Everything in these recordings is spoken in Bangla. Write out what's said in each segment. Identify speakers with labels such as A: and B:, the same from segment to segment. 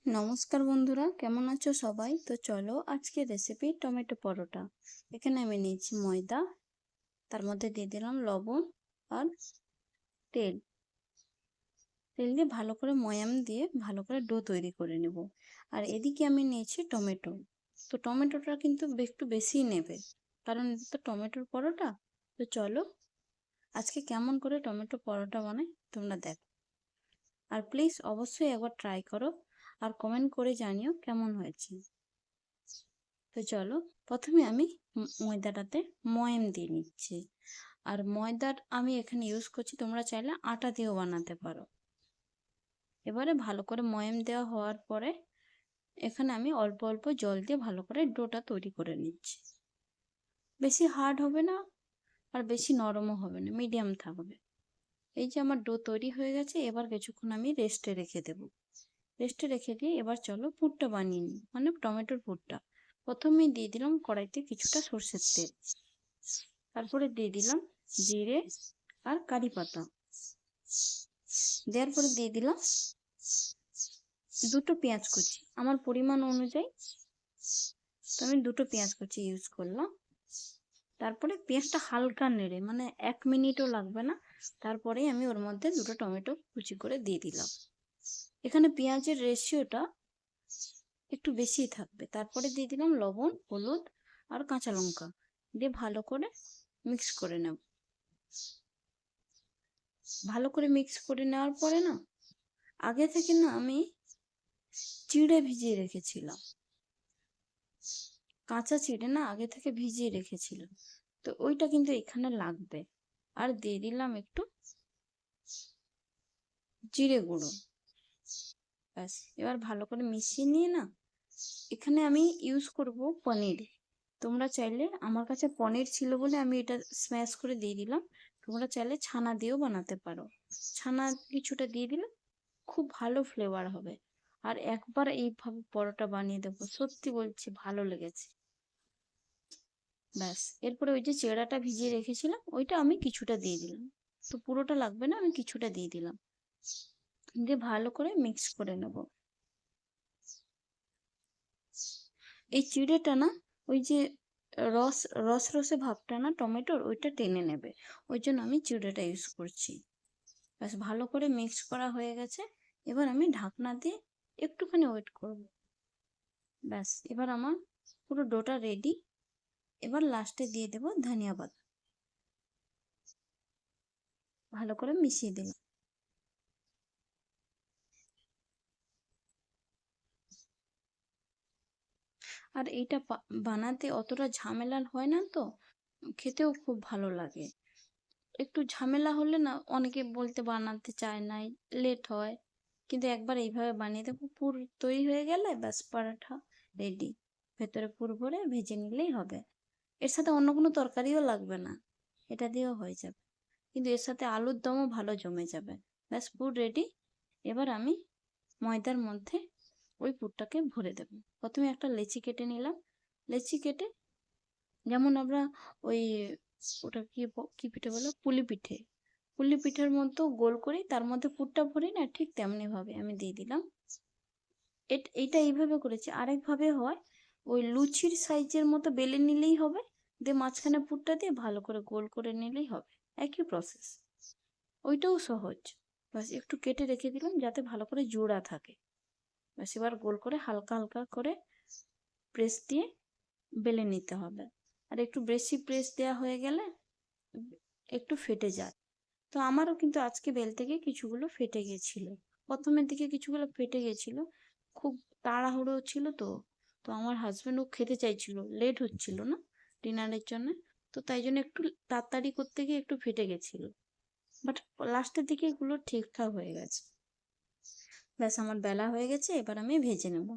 A: নমস্কার বন্ধুরা, কেমন আছো সবাই? তো চলো আজকে রেসিপি টমেটো পরোটা। এখানে আমি নিয়েছি ময়দা, তার মধ্যে দিয়ে দিলাম লবণ আর তেল। তেল দিয়ে ভালো করে ময়াম দিয়ে ভালো করে ডো তৈরি করে নেব। আর এদিকে আমি নিয়েছি টমেটো। তো টমেটোটা কিন্তু একটু বেশিই নেবে, কারণ এটা তো টমেটোর পরোটা। তো চলো আজকে কেমন করে টমেটো পরোটা বানাই তোমরা দেখো। আর প্লিজ অবশ্যই একবার ট্রাই করো আর কমেন্ট করে জানিও কেমন হয়েছে। তো চলো প্রথমে আমি ময়দাটাতে ময়াম দিয়ে নিচ্ছি। আর ময়দার আমি এখানে ইউজ করছি, তোমরা চাইলে আটা দিয়েও বানাতে পারো। এবারে ভালো করে ময়াম দেওয়া হওয়ার পরে এখানে আমি অল্প অল্প জল দিয়ে ভালো করে ডোটা তৈরি করে নিচ্ছি। বেশি হার্ড হবে না আর বেশি নরমও হবে না, মিডিয়াম থাকবে। এই যে আমার ডো তৈরি হয়ে গেছে, এবার কিছুক্ষণ আমি রেস্টে রেখে দেবো। রেস্টে রেখে দিয়ে এবার চলো পুরটা বানিয়ে নিই, মানে টমেটোর পুরটা। প্রথমেই দিয়ে দিলাম কড়াইতে কিছুটা সর্ষের তেল, তারপরে দিয়ে দিলাম জিরে আর কারি পাতা। দেওয়ার পরে দিয়ে দিলাম দুটো পেঁয়াজ কুচি, আমার পরিমাণ অনুযায়ী তো আমি দুটো পেঁয়াজ কুচি ইউজ করলাম। তারপরে পেঁয়াজটা হালকা নেড়ে, মানে 1 মিনিটও লাগবে না, তারপরেই আমি ওর মধ্যে দুটো টমেটো কুচি করে দিয়ে দিলাম। এখানে পেঁয়াজের রেশিওটা একটু বেশিই থাকবে। তারপরে দিয়ে দিলাম লবণ, হলুদ আর কাঁচা লঙ্কা দিয়ে ভালো করে মিক্স করে নেব। ভালো করে মিক্স করে নেওয়ার পরে না, আগে থেকে না আমি চিড়ে ভিজিয়ে রেখেছিলাম, কাঁচা চিড়ে না আগে থেকে ভিজিয়ে রেখেছিলাম। তো ওইটা কিন্তু এখানে লাগবে। আর দিয়ে দিলাম একটু জিরে গুঁড়ো। ব্যাস, এবার ভালো করে মিশিয়ে নিয়ে না, এখানে আমি ইউজ করব পনির। তোমরা চাইলে, আমার কাছে পনির ছিল বলে আমি এটা স্ম্যাশ করে দিয়ে দিলাম, তোমরা চাইলে ছানা দিয়েও বানাতে পারো। ছানা কিছুটা দিয়ে দিলে খুব ভালো ফ্লেভার হবে। আর একবার এইভাবে পরোটা বানিয়ে দেবো, সত্যি বলছি ভালো লেগেছে। ব্যাস, এরপরে ওই যে চেড়াটা ভিজিয়ে রেখেছিলাম ওইটা আমি কিছুটা দিয়ে দিলাম। তো পুরোটা লাগবে না, আমি কিছুটা দিয়ে দিলাম। দিয়ে ভালো করে মিক্স করে নেব। এই চিড়েটা না, ওই যে রস রস রসে ভাবটা না টমেটোর, ওইটা টেনে নেবে। ওই জন্য আমি চিড়েটা ইউজ করছি। ব্যাস, ভালো করে মিক্স করা হয়ে গেছে। এবার আমি ঢাকনা দিয়ে একটুখানি ওয়েট করব। ব্যাস, এবার আমার পুরো ডোটা রেডি। এবার লাস্টে দিয়ে দেব ধনিয়া পাতা, ভালো করে মিশিয়ে দিলাম। আর এইটা বানাতে অতটা ঝামেলার হয় না তো, খেতেও খুব ভালো লাগে। একটু ঝামেলা হলে না অনেকে বলতে বানাতে চায় না, লেট হয়। কিন্তু একবার এইভাবে বানিয়ে দেবো, পুর তৈরি হয়ে গেলে ব্যাস পরাঠা রেডি। ভেতরে পুর ভরে ভেজে নিলেই হবে। এর সাথে অন্য কোনো তরকারিও লাগবে না, এটা দিয়েও হয়ে যাবে। কিন্তু এর সাথে আলুর দমও ভালো জমে যাবে। ব্যাস, পুর রেডি। এবার আমি ময়দার মধ্যে ওই পুরটাকে ভরে দেবো। প্রথমে একটা লেচি কেটে নিলাম। লেচি কেটে, যেমন আমরা ওই ওটা কি পিঠে বলে, পুলি পিঠে, পুলি পিঠের মতো গোল করি, তার মধ্যে পুরটা ভরি না, ঠিক তেমনি ভাবে আমি দিয়ে দিলাম। এইটা এইভাবে করেছি। আরেক ভাবে হয়, ওই লুচির সাইজের মতো বেলে নিলেই হবে, দিয়ে মাঝখানে পুরটা দিয়ে ভালো করে গোল করে নিলেই হবে। একই প্রসেস, ওইটাও সহজ। বাস একটু কেটে রেখে দিলাম যাতে ভালো করে জোড়া থাকে। বাস, এবার গোল করে হালকা হালকা করে প্রেস দিয়ে বেলে নিতে হবে। আর একটু বেশি প্রেস দেওয়া হয়ে গেলে একটু ফেটে যায়। তো আমারও কিন্তু আজকে বেলতে গিয়ে কিছুগুলো ফেটে গেছিল। প্রথমের দিকে কিছুগুলো ফেটে গেছিল, খুব তাড়াহুড়ো ছিল তো। তো আমার হাজবেন্ডও খেতে চাইছিল, লেট হচ্ছিল না ডিনারের জন্য। তো তাই জন্য একটু তাড়াতাড়ি করতে গিয়ে একটু ফেটে গেছিল। বাট লাস্টের দিকে এগুলো ঠিকঠাক হয়ে গেছে। ব্যাস, আমার বেলা হয়ে গেছে, এবার আমি ভেজে নেব।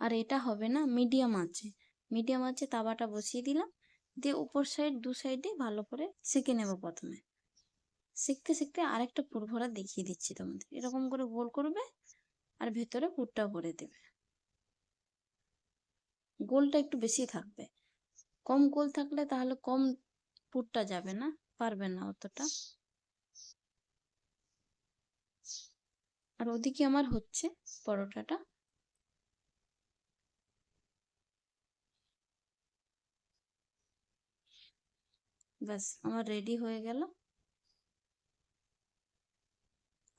A: আর এটা হবে না মিডিয়াম আঁচে। মিডিয়াম আঁচে তাওয়াটা বসিয়ে দিলাম, দিয়ে উপর সাইড দু সাইডে ভালো করে সেঁকে নেব প্রথমে। শিখতে শিখতে আরেকটা পুর ভরা দেখিয়ে দিচ্ছি তোমাদের। এরকম করে গোল করবে আর ভেতরে পুরটা ভরে দেবে। গোলটা একটু বেশি থাকবে, কম গোল থাকলে তাহলে কম পুরটা যাবে না, পারবে না অতটা। আর ওদিকে আমার হচ্ছে পরোটাটা। ব্যাস আমার রেডি হয়ে গেল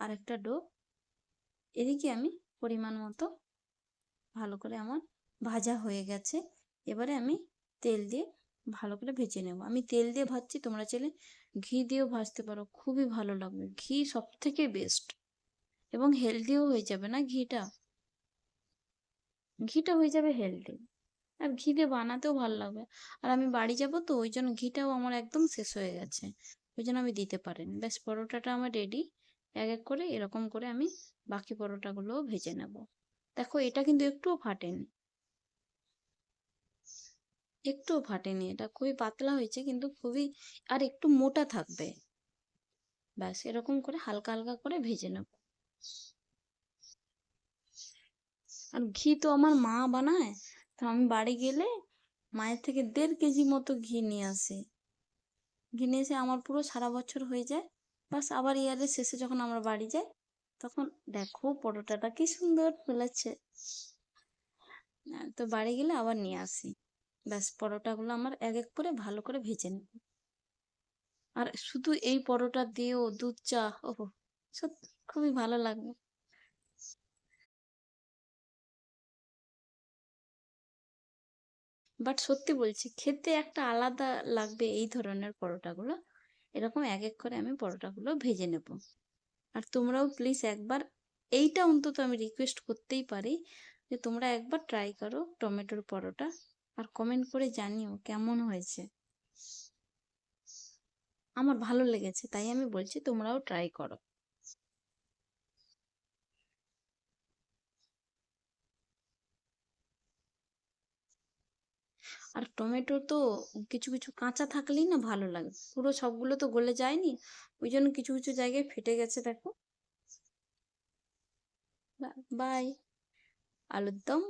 A: আরেকটা ডো। এদিকে আমি পরিমাণ মতো ভালো করে আমার ভাজা হয়ে গেছে। এবারে আমি তেল দিয়ে ভালো করে ভেজে নেব। আমি তেল দিয়ে ভাজছি, তোমরা চাইলে ঘি দিয়েও ভাজতে পারো, খুবই ভালো লাগবে। ঘি সব থেকে বেস্ট এবং হেলদিও হয়ে যাবে না ঘিটা, ঘিটা হয়ে যাবে হেলদি। আর ঘি দিয়ে বানাতেও ভালো লাগবে। আর আমি বাড়ি যাব তো, ওই জন্য ঘিটাও আমার একদম শেষ হয়ে গেছে, ওই জন্য আমি দিতে পারিনি। ব্যাস পরোটাটা আমার রেডি। এক এক করে এরকম করে আমি বাকি পরোটাগুলোও ভেজে নেব। দেখো এটা কিন্তু একটুও ফাটেনি, একটুও ফাটেনি, এটা খুবই পাতলা হয়েছে কিন্তু খুবই, আর একটু মোটা থাকবে। ব্যাস এরকম করে হালকা হালকা করে ভেজে নেব। আর ঘি তো আমার মা বানায়, তো আমি বাড়ি গেলে মায়ের থেকে 1.5 কেজি মতো ঘি নিয়ে আসে। ঘি নিয়ে এসে আমার পুরো সারা বছর হয়ে যায়। বাস আবার ইয়ারের শেষে যখন আমরা বাড়ি যাই, তখন দেখো পরোটাটা কি সুন্দর ফুলেছে। তো বাড়ি গেলে আবার নিয়ে আসি। ব্যাস পরোটাগুলো আমার এক এক করে ভালো করে ভেজে নেব। আর শুধু এই পরোটা দিয়েও দুধ চা, ওহ, সত্যি খুবই ভালো লাগবে। বাট সত্যি বলছি, খেতে একটা আলাদা লাগবে এই ধরনের পরোটাগুলো। এরকম এক এক করে আমি পরোটাগুলো ভেজে নেব। আর তোমরাও প্লিজ একবার, এইটা অন্তত আমি রিকোয়েস্ট করতেই পারি, যে তোমরা একবার ট্রাই করো টমেটোর পরোটা, আর কমেন্ট করে জানিও কেমন হয়েছে। আমার ভালো লেগেছে, তাই আমি বলছি তোমরাও ট্রাই করো। আর টমেটো তো কিছু কিছু কাঁচা থাকলেই না ভালো লাগে, পুরো সবগুলো তো গলে যায়নি, ওই জন্য কিছু কিছু জায়গায় ফেটে গেছে দেখো। বাই। আলুর দম